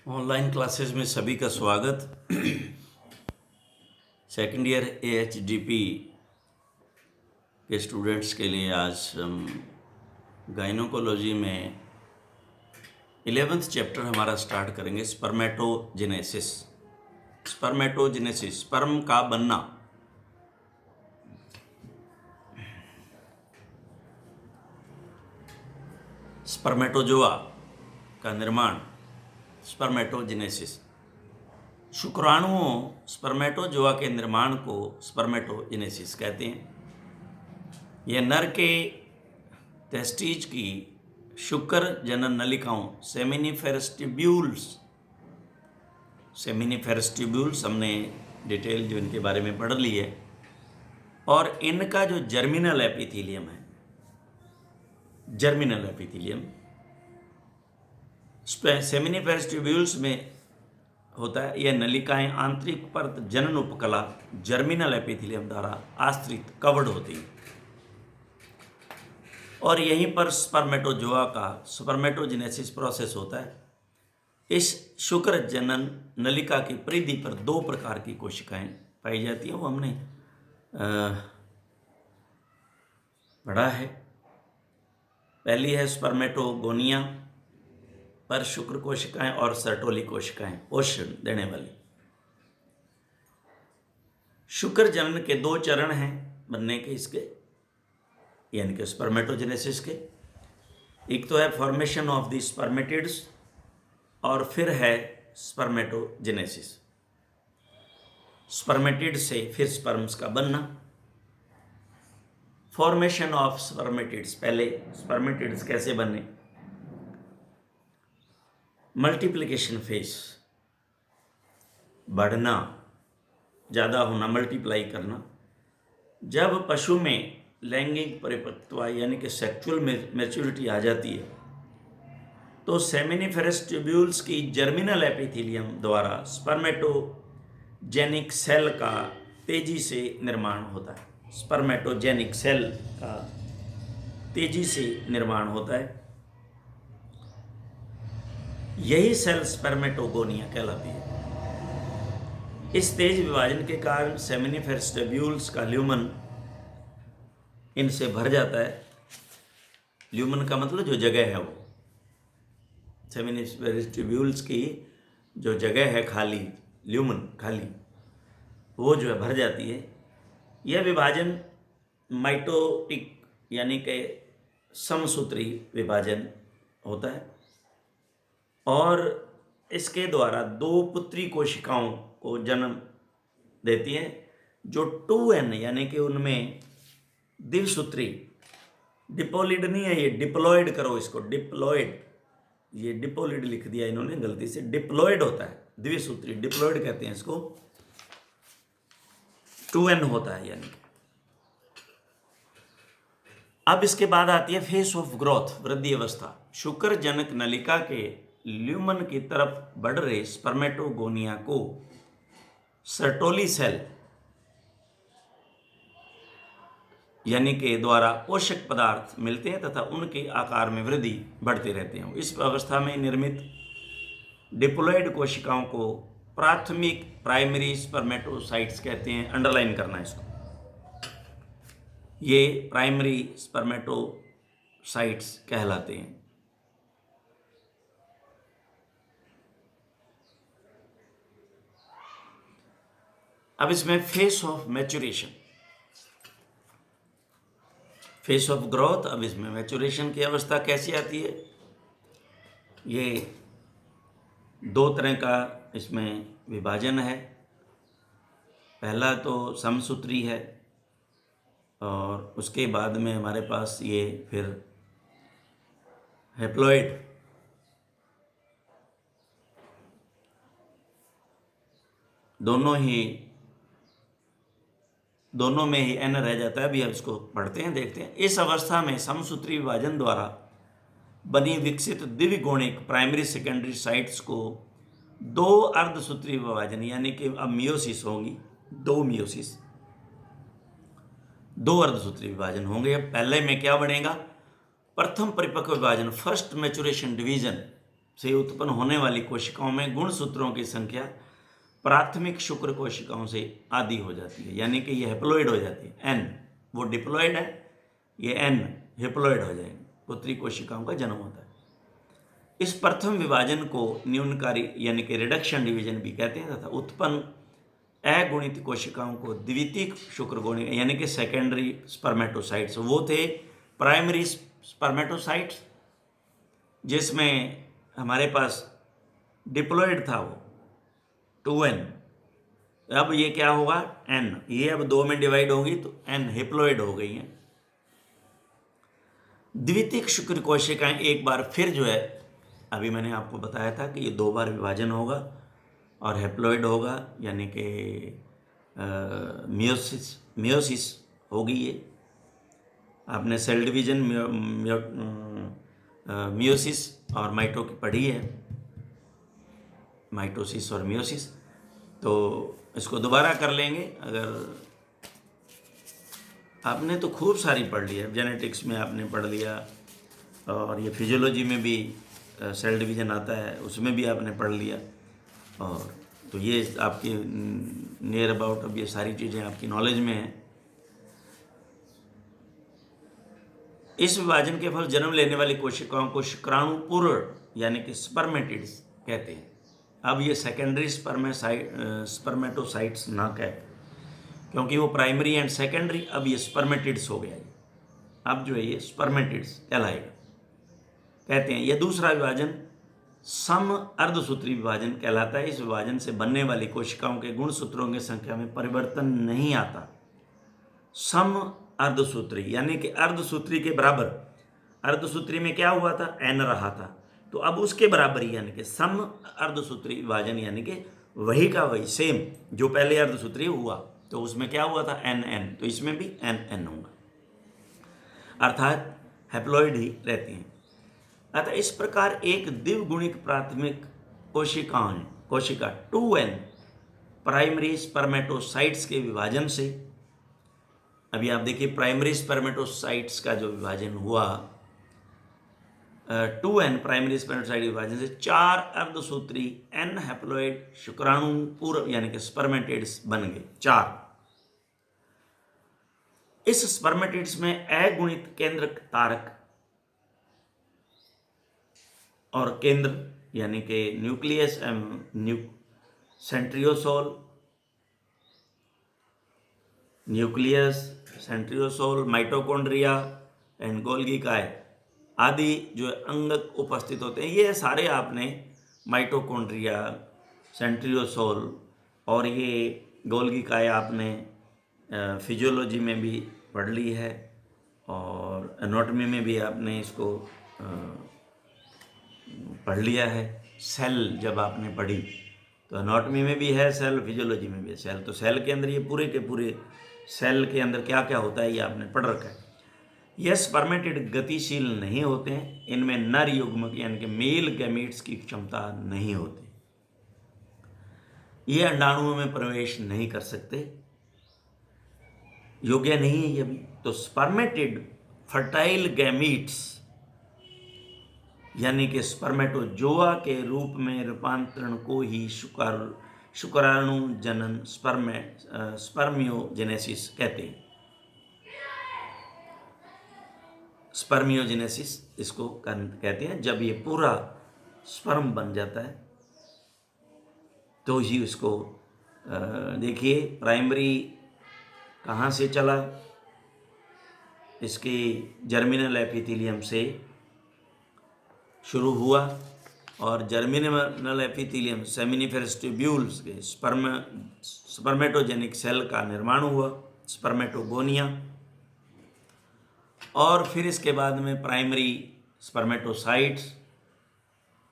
Online classes में सभी का स्वागत। सेकेंड ईयर AHDP के स्टूडेंट्स के लिए आज हम गाइनोकोलॉजी में 11th चैप्टर हमारा स्टार्ट करेंगे। स्पर्मेटोजेनेसिस। स्पर्मेटोजेनेसिस स्पर्म का बनना। स्पर्मेटोजोआ का निर्माण, स्पर्मेटोजेनेसिस। शुक्राणुओं स्पर्मेटोजोआ के निर्माण को स्पर्मेटोजेनेसिस कहते हैं। यह नर के टेस्टिज की शुक्र जनन नलिकाओं सेमिनिफेरस हमने डिटेल जो इनके बारे में पढ़ ली है। और इनका जो जर्मिनल एपिथेलियम है, जर्मिनल एपिथेलियम सेमिनिफेरस ट्यूब्यूल्स में होता है। यह नलिकाएं आंतरिक परत जनन उपकला जर्मिनल एपिथेलियम द्वारा आश्रित कवर्ड होती हैं और यहीं पर स्पर्मेटोजोआ का स्पर्मेटोजेनेसिस प्रोसेस होता है। इस शुक्र जनन नलिका की परिधि पर दो प्रकार की कोशिकाएं पाई जाती हैं, वो हमने पढ़ा है। पहली है स्पर्मेटोगोनिया पर शुक्र कोशिकाएं और सर्टोली कोशिकाएं पोषण देने वाली। शुक्र जनन के दो चरण हैं बनने के इसके, यानी कि स्पर्मेटोजेनेसिस के। एक तो है फॉर्मेशन ऑफ द स्पर्मेटिड्स और फिर है स्पर्मेटोजेनेसिस। स्पर्मेटिड से फिर स्पर्म्स का बनना। फॉर्मेशन ऑफ स्पर्मेटिड्स, पहले स्पर्मेटिड्स कैसे बने। मल्टीप्लिकेशन फेज, बढ़ना, ज़्यादा होना, मल्टीप्लाई करना। जब पशु में लैंगिक परिपक्वता यानी कि सेक्सुअल मैच्योरिटी आ जाती है तो सेमिनिफेरस ट्यूब्यूल्स की जर्मिनल एपिथेलियम द्वारा स्पर्मेटोजेनिक सेल का तेजी से निर्माण होता है। स्पर्मेटोजेनिक सेल का तेजी से निर्माण होता है। यही सेल स्पर्मेटोगोनिया कहलाती है। इस तेज विभाजन के कारण सेमिनिफेरस ट्यूब्यूल्स का ल्यूमन इनसे भर जाता है। ल्यूमन का मतलब जो जगह है, वो सेमिनिफेरस ट्यूब्यूल्स की जो जगह है खाली, ल्यूमन खाली, वो जो है भर जाती है। यह विभाजन माइटोटिक यानी कि समसूत्री विभाजन होता है और इसके द्वारा दो पुत्री कोशिकाओं को जन्म देती हैं जो 2N यानी कि उनमें द्विसूत्री, डिपोलिड नहीं है, ये डिप्लॉयड करो इसको, डिप्लॉयड, ये डिपोलिड लिख दिया इन्होंने गलती से, डिप्लॉयड होता है, द्विसूत्री डिप्लॉयड कहते हैं इसको, 2N होता है यानी। अब इसके बाद आती है फेस ऑफ ग्रोथ, वृद्धि अवस्था। शुक्र जनक नलिका के ल्यूमन की तरफ बढ़ रहे स्पर्मेटोगोनिया को सर्टोली सेल यानी के द्वारा पोषक पदार्थ मिलते हैं तथा उनके आकार में वृद्धि बढ़ते रहते हैं। इस अवस्था में निर्मित डिप्लॉयड कोशिकाओं को प्राथमिक प्राइमरी स्पर्मेटोसाइट्स कहते हैं। अंडरलाइन करना इसको, ये प्राइमरी स्पर्मेटोसाइट्स कहलाते हैं। अब इसमें face of maturation, face of growth. अब इसमें मैच्योरेशन की अवस्था कैसी आती है, ये दो तरह का इसमें विभाजन है। पहला तो समसूत्री है और उसके बाद में हमारे पास ये फिर हैप्लॉइड, दोनों में ही N रह जाता है। अभी हम इसको पढ़ते हैं, देखते हैं। इस अवस्था में समसूत्री विभाजन द्वारा बनी विकसित द्विगुणिक प्राइमरी सेकेंडरी साइट्स को दो अर्धसूत्री विभाजन यानी कि अब मियोसिस होगी, दो अर्धसूत्री विभाजन होंगे। अब पहले में क्या बनेगा, प्रथम परिपक्व विभाजन, फर्स्ट मैच्योरेशन डिवीजन से उत्पन्न होने वाली कोशिकाओं में गुणसूत्रों की संख्या प्राथमिक शुक्र कोशिकाओं से आधी हो जाती है, यानी कि ये हेप्लॉइड हो जाती है। एन वो डिप्लॉइड है, ये एन हेप्लॉइड हो जाएंगे, पुत्री कोशिकाओं का जन्म होता है। इस प्रथम विभाजन को न्यूनकारी यानी कि रिडक्शन डिवीजन भी कहते हैं तथा उत्पन्न अगुणित कोशिकाओं को द्वितीयक शुक्रगोणिक यानी कि सेकेंडरी स्पर्मेटोसाइट्स, वो थे प्राइमरी स्पर्मेटोसाइट्स जिसमें हमारे पास डिप्लॉइड था वो 2n। अब ये क्या होगा n, ये अब 2 में डिवाइड होगी तो n हेप्लॉइड हो गई हैं। द्वितीयक शुक्र कोशिकाएं एक बार फिर जो है, अभी मैंने आपको बताया था कि ये 2 बार विभाजन होगा और हेप्लॉइड होगा, यानी कि मियोसिस होगी। ये आपने सेल डिवीजन, मियोसिस और माइटो की पढ़ी है, माइटोसिस और मियोसिस, तो इसको दोबारा कर लेंगे। अगर आपने तो खूब सारी पढ़ लिया, जेनेटिक्स में आपने पढ़ लिया और ये फिजियोलॉजी में भी सेल डिवीजन आता है, उसमें भी आपने पढ़ लिया, और तो ये आपकी नियर अबाउट अब ये सारी चीज़ें आपकी नॉलेज में हैं। इस विभाजन के फल जन्म लेने वाली कोशिकाओं को शुक्राणु पूर्व यानी कि स्पर्मेटिड्स कहते हैं। अब ये सेकेंडरी स्पर्मेटोसाइट्स ना कह, क्योंकि वो प्राइमरी एंड सेकेंडरी, अब ये स्पर्मेटिड्स हो गया। अब जो है ये स्पर्मेटिड्स कहलाएगा, कहते हैं। यह दूसरा विभाजन सम अर्धसूत्री विभाजन कहलाता है। इस विभाजन से बनने वाली कोशिकाओं के गुणसूत्रों की संख्या में परिवर्तन नहीं आता। सम अर्धसूत्री यानी कि अर्धसूत्री के बराबर, अर्धसूत्री में क्या हुआ था, एन रहा था, तो अब उसके बराबर ही यानी कि सम अर्धसूत्री विभाजन, यानी कि वही का वही सेम जो पहले अर्धसूत्री हुआ, तो उसमें क्या हुआ था, एन एन, तो इसमें भी एन एन होगा, अर्थात हेप्लॉइड ही रहती हैं। अतः इस प्रकार एक द्विगुणिक प्राथमिक कोशिका 2n प्राइमरी स्पर्मेटोसाइट्स के विभाजन से, अभी आप देखिए प्राइमरी स्पर्मेटोसाइट्स का जो विभाजन हुआ 2n प्राइमरी स्पर्मेटोसाइट विभाजन से 4 अर्धसूत्री n हैप्लॉइड शुक्राणु पूर्व यानी कि स्पर्मेटिड्स बन गए 4। इस स्पर्मेटिड्स में अगुणित केंद्र तारक और केंद्र यानी कि न्यूक्लियस सेंट्रियोसोल, माइटोकॉन्ड्रिया एंड गोल्गी काय आदि जो अंगक उपस्थित होते हैं। ये सारे आपने माइटोकॉन्ड्रिया, सेंट्रियोसोल और ये गोल्गी काय आपने फिजियोलॉजी में भी पढ़ ली है और एनाटॉमी में भी आपने इसको पढ़ लिया है। सेल जब आपने पढ़ी तो एनाटॉमी में भी है सेल, फिजियोलॉजी में भी है सेल, तो सेल के अंदर ये पूरे के पूरे सेल के अंदर क्या क्या होता है ये आपने पढ़ रखा है। यह स्पर्मेटिड गतिशील नहीं होते हैं, इनमें नर युग्मक यानी कि मेल गैमीट्स की क्षमता नहीं होती, ये अंडाणुओं में प्रवेश नहीं कर सकते, योग्य नहीं है ये भी। तो स्पर्मेटिड फर्टाइल गैमीट्स यानी कि स्पर्मेटोजोआ के रूप में रूपांतरण को ही शुक्राणु जनन स्पर्मियोजेनेसिस कहते हैं। स्पर्मियोजेनेसिस इसको कहते हैं। जब ये पूरा स्पर्म बन जाता है तो ही उसको देखिए प्राइमरी कहाँ से चला, इसके जर्मिनल एपिथेलियम से शुरू हुआ और जर्मिनल एपिथेलियम सेमिनिफेरस ट्यूब्यूल्स के स्पर्मेटोजेनिक सेल का निर्माण हुआ, स्पर्मेटोगोनिया, और फिर इसके बाद में प्राइमरी स्पर्मेटोसाइट्स,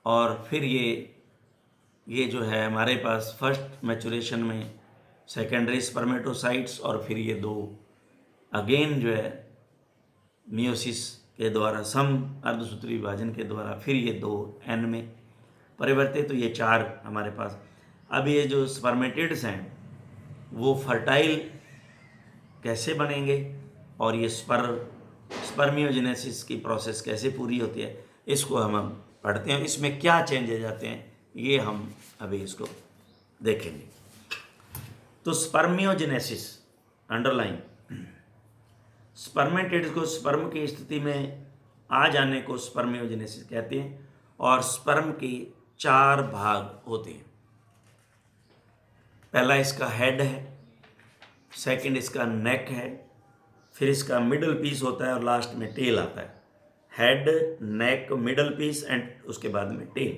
और फिर ये जो है हमारे पास फर्स्ट मैचुरेशन में सेकेंडरी स्पर्मेटोसाइट्स, और फिर ये 2 अगेन जो है मियोसिस के द्वारा सम अर्धसूत्री विभाजन के द्वारा फिर ये 2 n में परिवर्तित, तो ये 4 हमारे पास। अब ये जो स्पर्मेटिड्स हैं वो फर्टाइल कैसे बनेंगे और ये स्पर्मियोजेनेसिस की प्रोसेस कैसे पूरी होती है, इसको हम पढ़ते हैं, इसमें क्या चेंजेज आते हैं ये हम अभी इसको देखेंगे। तो स्पर्मियोजेनेसिस, अंडरलाइन, स्पर्मेटिड को स्पर्म की स्थिति में आ जाने को स्पर्मियोजेनेसिस कहते हैं। और स्पर्म के 4 भाग होते हैं। पहला इसका हेड है, सेकंड इसका नेक है, फिर इसका मिडल पीस होता है और लास्ट में टेल आता है। Head, neck, middle piece and उसके बाद में टेल,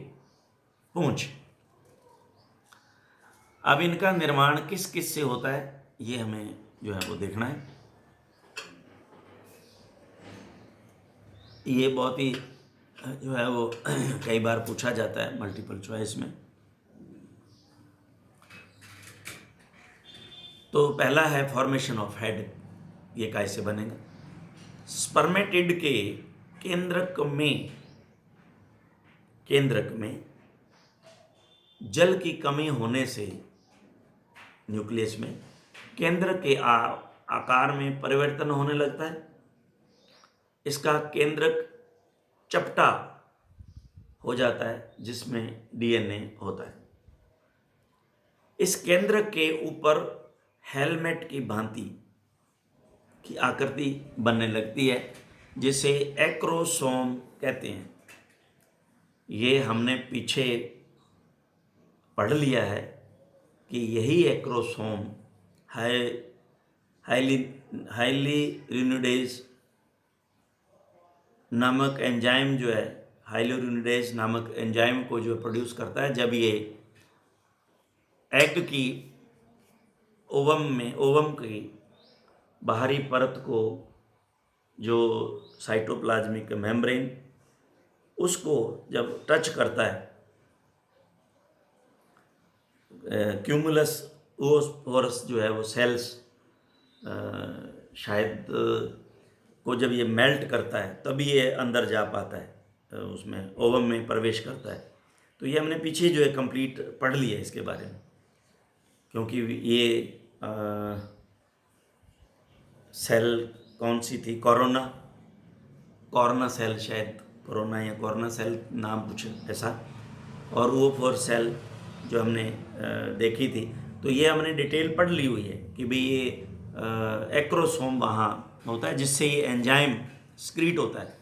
पूंछ। अब इनका निर्माण किस किस से होता है ये हमें जो है वो देखना है। ये बहुत ही जो है वो कई बार पूछा जाता है मल्टीपल चॉइस में। तो पहला है फॉर्मेशन ऑफ हेड, ये कैसे बनेगा। स्पर्मेटिड के केंद्रक में जल की कमी होने से न्यूक्लियस में केंद्र के आकार में परिवर्तन होने लगता है। इसका केंद्रक चपटा हो जाता है जिसमें डीएनए होता है। इस केंद्र के ऊपर हेलमेट की भांति की आकृति बनने लगती है जिसे एक्रोसोम कहते हैं। ये हमने पीछे पढ़ लिया है कि यही एक्रोसोम हाइल्यूरिनिडेज नामक एंजाइम जो है, हाइल्यूरिनिडेज नामक एंजाइम को जो प्रोड्यूस करता है जब ये एग की ओवम की बाहरी परत को, जो साइटोप्लाज्मिक मेम्ब्रेन, उसको जब टच करता है, क्यूमुलस ओस्फोरस जो है वो सेल्स शायद को जब ये मेल्ट करता है तभी ये अंदर जा पाता है, उसमें ओवम में प्रवेश करता है। तो ये हमने पीछे जो है कंप्लीट पढ़ लिया है इसके बारे में, क्योंकि ये सेल कौन सी थी, कोरोना सेल, शायद कोरोना या कोरोना सेल नाम कुछ ऐसा, और वो 4 सेल जो हमने देखी थी। तो ये हमने डिटेल पढ़ ली हुई है कि भाई ये एक्रोसोम वहाँ होता है जिससे ये एंजाइम स्क्रीट होता है,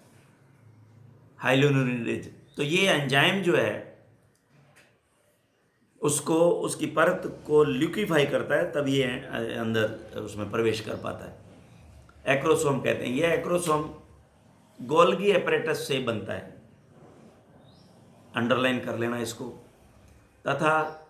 हाइल्यूरिनिडेज। तो ये एंजाइम जो है उसको, उसकी परत को लिक्विफाई करता है, तब ये अंदर उसमें प्रवेश कर पाता है। एक्रोसोम कहते हैं। यह एक्रोसोम गोल्गी एपरेटस से बनता है, अंडरलाइन कर लेना इसको। तथा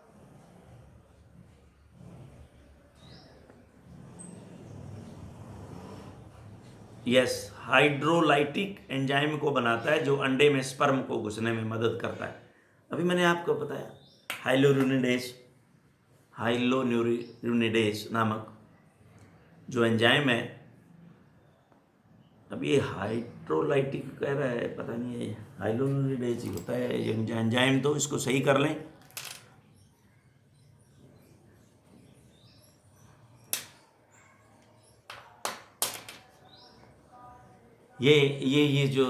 हाइड्रोलाइटिक एंजाइम को बनाता है जो अंडे में स्पर्म को घुसने में मदद करता है। अभी मैंने आपको बताया हाइल्यूरिनिडेज नामक जो एंजाइम है। अब ये हाइड्रोलाइटिक कह रहा है, पता नहीं है, हाइल्यूरिनिडेज ही होता है ये एंजाइम, तो इसको सही कर लें। ये जो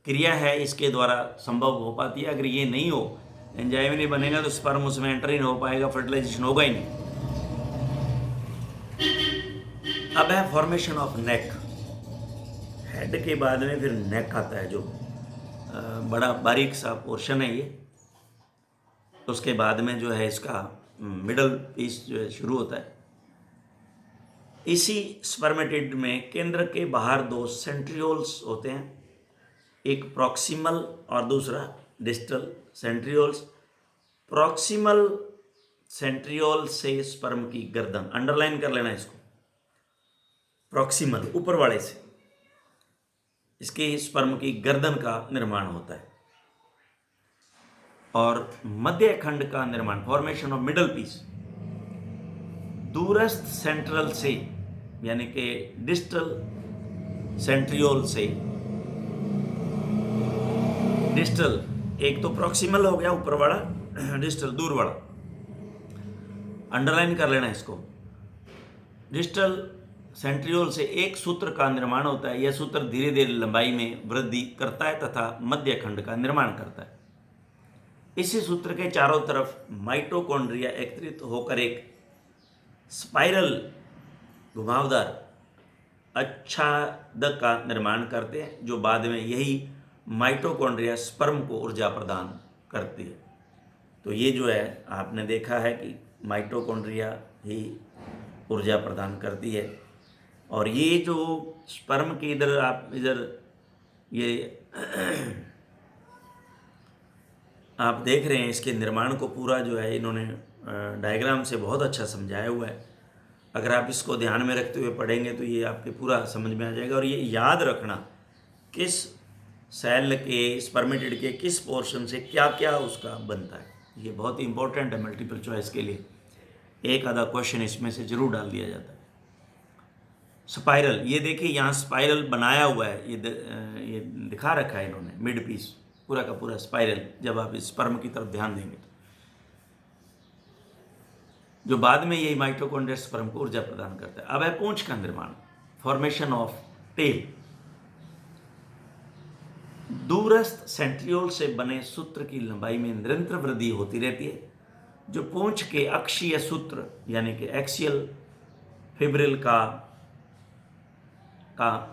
क्रिया है इसके द्वारा संभव हो पाती है। अगर ये नहीं हो, एंजाइम नहीं बनेगा तो स्पर्म उसमें एंटर ही नहीं हो पाएगा, फर्टिलाइजेशन होगा ही नहीं। अब है फॉर्मेशन ऑफ नेक। हेड के बाद में फिर नेक आता है, जो बड़ा बारीक सा पोर्शन है ये। उसके बाद में जो है इसका मिडल पीस जो है शुरू होता है। इसी स्पर्मेटिड में केंद्र के बाहर 2 सेंट्रियोल्स होते हैं, एक प्रॉक्सिमल और दूसरा डिस्टल सेंट्रियोल्स। प्रॉक्सिमल सेंट्रियोल से स्पर्म की गर्दन, अंडरलाइन कर लेना इसको, प्रॉक्सिमल ऊपर वाले से इसके स्पर्म की गर्दन का निर्माण होता है। और मध्य खंड का निर्माण, फॉर्मेशन ऑफ मिडल पीस, दूरस्थ सेंट्रल से यानी कि डिस्टल सेंट्रियोल से। डिस्टल एक तो प्रॉक्सिमल हो गया ऊपर वाला, डिस्टल दूर वाला, अंडरलाइन कर लेना इसको। डिस्टल सेंट्रियोल से एक सूत्र का निर्माण होता है। यह सूत्र धीरे धीरे लंबाई में वृद्धि करता है तथा मध्य खंड का निर्माण करता है। इसी सूत्र के चारों तरफ माइटोकॉन्ड्रिया एकत्रित होकर एक स्पाइरल घुमावदार आच्छादक का निर्माण करते हैं, जो बाद में यही माइटोकॉन्ड्रिया स्पर्म को ऊर्जा प्रदान करती है। तो ये जो है आपने देखा है कि माइटोकॉन्ड्रिया ही ऊर्जा प्रदान करती है। और ये जो स्पर्म की इधर ये आप देख रहे हैं, इसके निर्माण को पूरा जो है इन्होंने डायग्राम से बहुत अच्छा समझाया हुआ है। अगर आप इसको ध्यान में रखते हुए पढ़ेंगे तो ये आपके पूरा समझ में आ जाएगा। और ये याद रखना किस सेल के स्पर्मेटिड के किस पोर्शन से क्या क्या उसका बनता है, ये बहुत ही इंपॉर्टेंट है मल्टीपल चॉइस के लिए। एक आधा क्वेश्चन इसमें से जरूर डाल दिया जाता है। स्पाइरल, ये देखिए यहाँ स्पाइरल बनाया हुआ है, ये दिखा रखा है इन्होंने, मिड पीस पूरा का पूरा स्पाइरल, जब आप इस स्पर्म की तरफ ध्यान देंगे तो, जो बाद में यही माइटोकॉन्ड्रिया स्पर्म को ऊर्जा प्रदान करता है। अब है पूंछ का निर्माण, फॉर्मेशन ऑफ टेल। दूरस्थ सेंट्रियोल से बने सूत्र की लंबाई में निरंतर वृद्धि होती रहती है, जो पूंछ के अक्षीय सूत्र यानी कि एक्सियल फिब्रिल का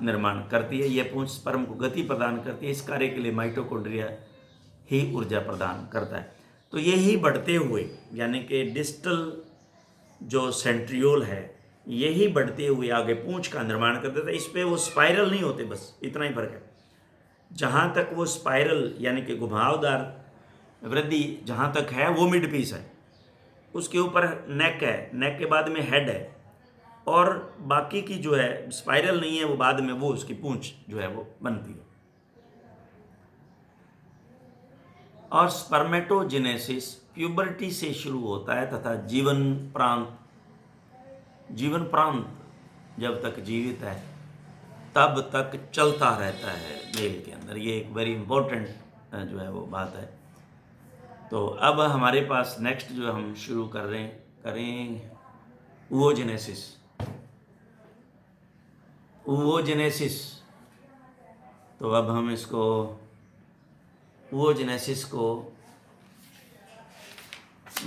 निर्माण करती है। यह पूंछ स्पर्म को गति प्रदान करती है। इस कार्य के लिए माइटोकॉन्ड्रिया ही ऊर्जा प्रदान करता है। तो ये ही बढ़ते हुए यानी कि डिस्टल जो सेंट्रियोल है, यही बढ़ते हुए आगे पूंछ का निर्माण कर देता है। इस पे वो स्पाइरल नहीं होते, बस इतना ही फर्क है। जहाँ तक वो स्पाइरल यानी कि घुमावदार वृद्धि जहाँ तक है वो मिड पीस है, उसके ऊपर नेक है, नेक के बाद में हेड है, और बाकी की जो है स्पाइरल नहीं है, वो बाद में वो उसकी पूंछ जो है वो बनती है। और स्पर्मेटोजेनेसिस प्यूबर्टी से शुरू होता है तथा जीवन प्रांत जब तक जीवित है तब तक चलता रहता है मेल के अंदर। ये एक वेरी इंपॉर्टेंट जो है वो बात है। तो अब हमारे पास नेक्स्ट जो हम शुरू करें oogenesis। तो अब हम इसको oogenesis को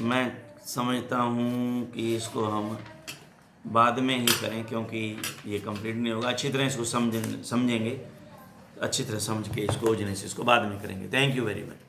मैं समझता हूँ कि इसको हम बाद में ही करें, क्योंकि ये कंप्लीट नहीं होगा। अच्छी तरह इसको समझेंगे, अच्छी तरह समझ के इसको oogenesis को बाद में करेंगे। Thank you very much.